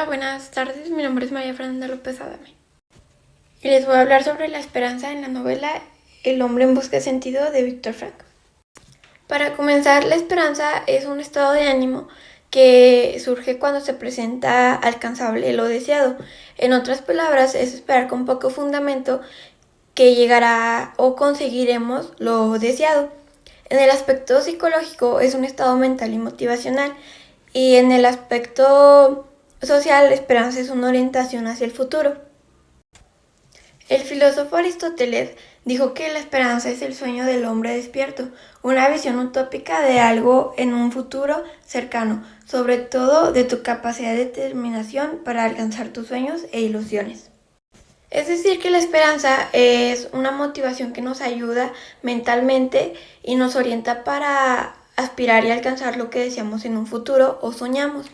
Hola, buenas tardes. Mi nombre es María Fernanda López Adame. Y les voy a hablar sobre la esperanza en la novela El hombre en busca de sentido de Viktor Frankl. Para comenzar, la esperanza es un estado de ánimo que surge cuando se presenta alcanzable lo deseado. En otras palabras, es esperar con poco fundamento que llegará o conseguiremos lo deseado. En el aspecto psicológico es un estado mental y motivacional, y en el aspecto social la esperanza es una orientación hacia el futuro. El filósofo Aristóteles dijo que la esperanza es el sueño del hombre despierto, una visión utópica de algo en un futuro cercano, sobre todo de tu capacidad de determinación para alcanzar tus sueños e ilusiones. Es decir, que la esperanza es una motivación que nos ayuda mentalmente y nos orienta para aspirar y alcanzar lo que deseamos en un futuro o soñamos.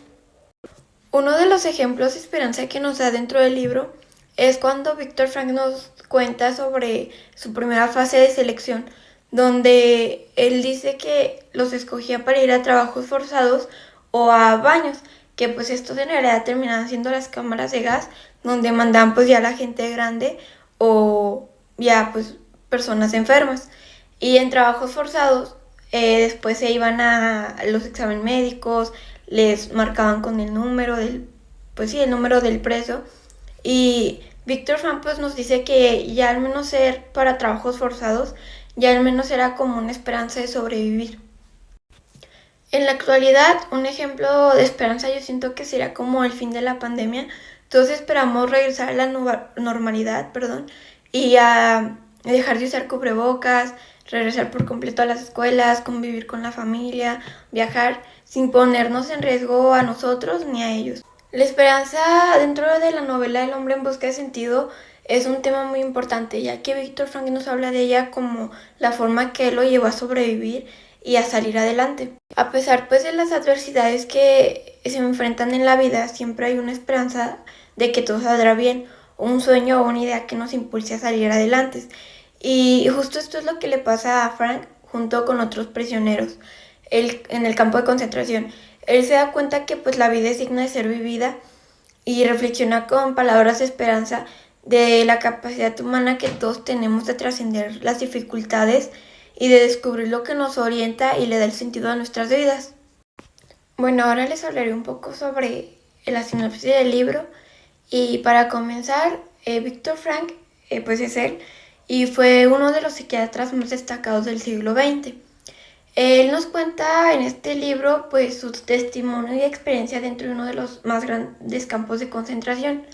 Uno de los ejemplos de esperanza que nos da dentro del libro es cuando Viktor Frankl nos cuenta sobre su primera fase de selección, donde él dice que los escogía para ir a trabajos forzados o a baños, que pues estos en realidad terminaban siendo las cámaras de gas, donde mandaban pues ya la gente grande o ya pues personas enfermas. Y en trabajos forzados después se iban a los exámenes médicos, les marcaban con el número el número del preso. Y Viktor Frankl pues nos dice que ya al menos ser para trabajos forzados, ya al menos era como una esperanza de sobrevivir. En la actualidad, un ejemplo de esperanza yo siento que sería como el fin de la pandemia. Todos esperamos regresar a la normalidad, y a dejar de usar cubrebocas, regresar por completo a las escuelas, convivir con la familia, viajar sin ponernos en riesgo a nosotros ni a ellos. La esperanza dentro de la novela El hombre en busca de sentido es un tema muy importante, ya que Viktor Frankl nos habla de ella como la forma que él lo llevó a sobrevivir y a salir adelante. A pesar pues de las adversidades que se enfrentan en la vida, siempre hay una esperanza de que todo saldrá bien, un sueño o una idea que nos impulse a salir adelante. Y justo esto es lo que le pasa a Frank junto con otros prisioneros en el campo de concentración. Él se da cuenta que pues la vida es digna de ser vivida y reflexiona con palabras de esperanza de la capacidad humana que todos tenemos de trascender las dificultades y de descubrir lo que nos orienta y le da el sentido a nuestras vidas. Bueno, ahora les hablaré un poco sobre la sinopsis del libro, y para comenzar, Viktor Frankl pues es él, y fue uno de los psiquiatras más destacados del siglo XX. Él nos cuenta en este libro pues su testimonio y experiencia dentro de uno de los más grandes campos de concentración.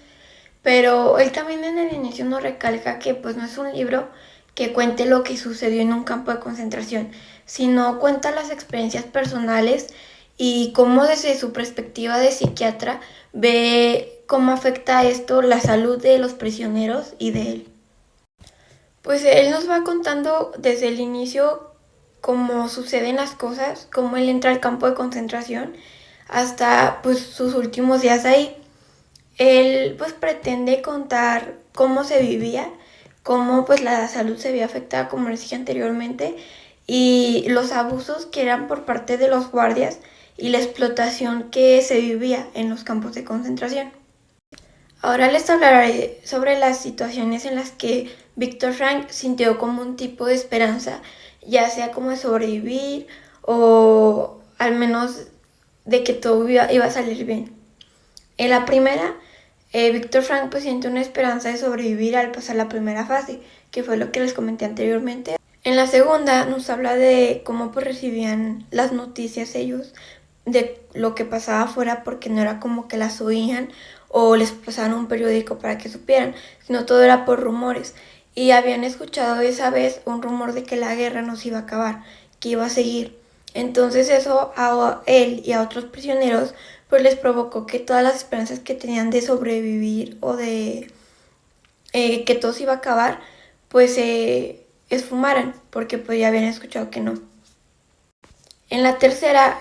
Pero él también en el inicio nos recalca que pues no es un libro que cuente lo que sucedió en un campo de concentración, sino cuenta las experiencias personales y cómo desde su perspectiva de psiquiatra ve cómo afecta esto la salud de los prisioneros y de él. Pues él nos va contando desde el inicio cómo suceden las cosas, cómo él entra al campo de concentración hasta pues sus últimos días ahí. Él pues pretende contar cómo se vivía, cómo pues la salud se veía afectada, como les dije anteriormente, y los abusos que eran por parte de los guardias y la explotación que se vivía en los campos de concentración. Ahora les hablaré sobre las situaciones en las que Viktor Frankl sintió como un tipo de esperanza, ya sea como de sobrevivir o al menos de que todo iba a salir bien. En la primera, Viktor Frankl pues siente una esperanza de sobrevivir al pasar la primera fase, que fue lo que les comenté anteriormente. En la segunda nos habla de cómo pues recibían las noticias ellos de lo que pasaba afuera, porque no era como que las oían o les pasaban un periódico para que supieran, sino todo era por rumores. Y habían escuchado esa vez un rumor de que la guerra no se iba a acabar, que iba a seguir. Entonces eso a él y a otros prisioneros pues les provocó que todas las esperanzas que tenían de sobrevivir o de que todo se iba a acabar, pues se esfumaran, porque pues ya habían escuchado que no. En la tercera,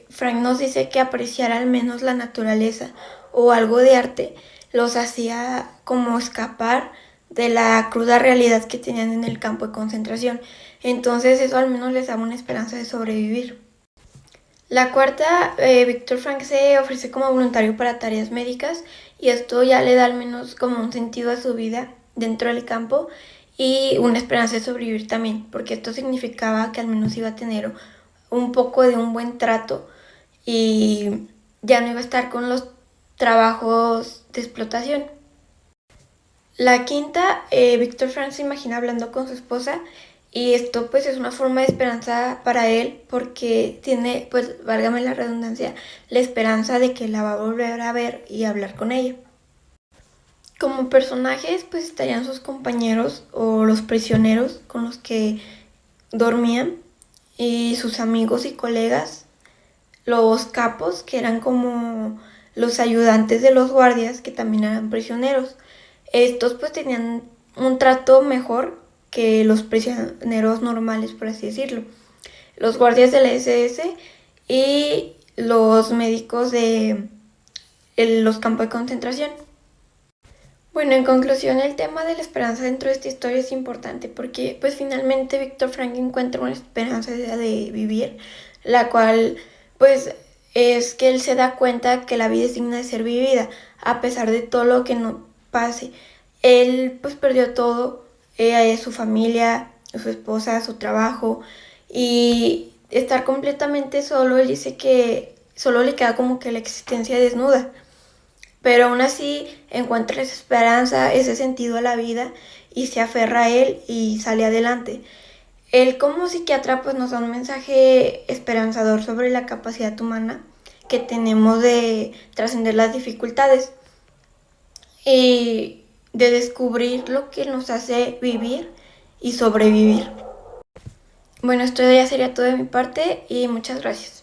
Frank nos dice que apreciar al menos la naturaleza o algo de arte los hacía como escapar de la cruda realidad que tenían en el campo de concentración. Entonces eso al menos les daba una esperanza de sobrevivir. La cuarta, Víctor Frank se ofrece como voluntario para tareas médicas y esto ya le da al menos como un sentido a su vida dentro del campo y una esperanza de sobrevivir también, porque esto significaba que al menos iba a tener un poco de un buen trato y ya no iba a estar con los trabajos de explotación. La quinta, Víctor Frank se imagina hablando con su esposa y esto pues es una forma de esperanza para él porque tiene, pues válgame la redundancia, la esperanza de que la va a volver a ver y hablar con ella. Como personajes pues estarían sus compañeros o los prisioneros con los que dormían y sus amigos y colegas, los capos que eran como los ayudantes de los guardias que también eran prisioneros. Estos pues tenían un trato mejor que los prisioneros normales, por así decirlo. Los guardias de la SS y los médicos de los campos de concentración. Bueno, en conclusión, el tema de la esperanza dentro de esta historia es importante porque pues finalmente Víctor Frank encuentra una esperanza de vivir, la cual pues es que él se da cuenta que la vida es digna de ser vivida, a pesar de todo lo que no pase. Él pues perdió todo, su familia, su esposa, su trabajo y estar completamente solo, él dice que solo le queda como que la existencia desnuda, pero aún así encuentra esa esperanza, ese sentido a la vida y se aferra a él y sale adelante. Él como psiquiatra pues nos da un mensaje esperanzador sobre la capacidad humana que tenemos de trascender las dificultades y de descubrir lo que nos hace vivir y sobrevivir. Bueno, esto ya sería todo de mi parte y muchas gracias.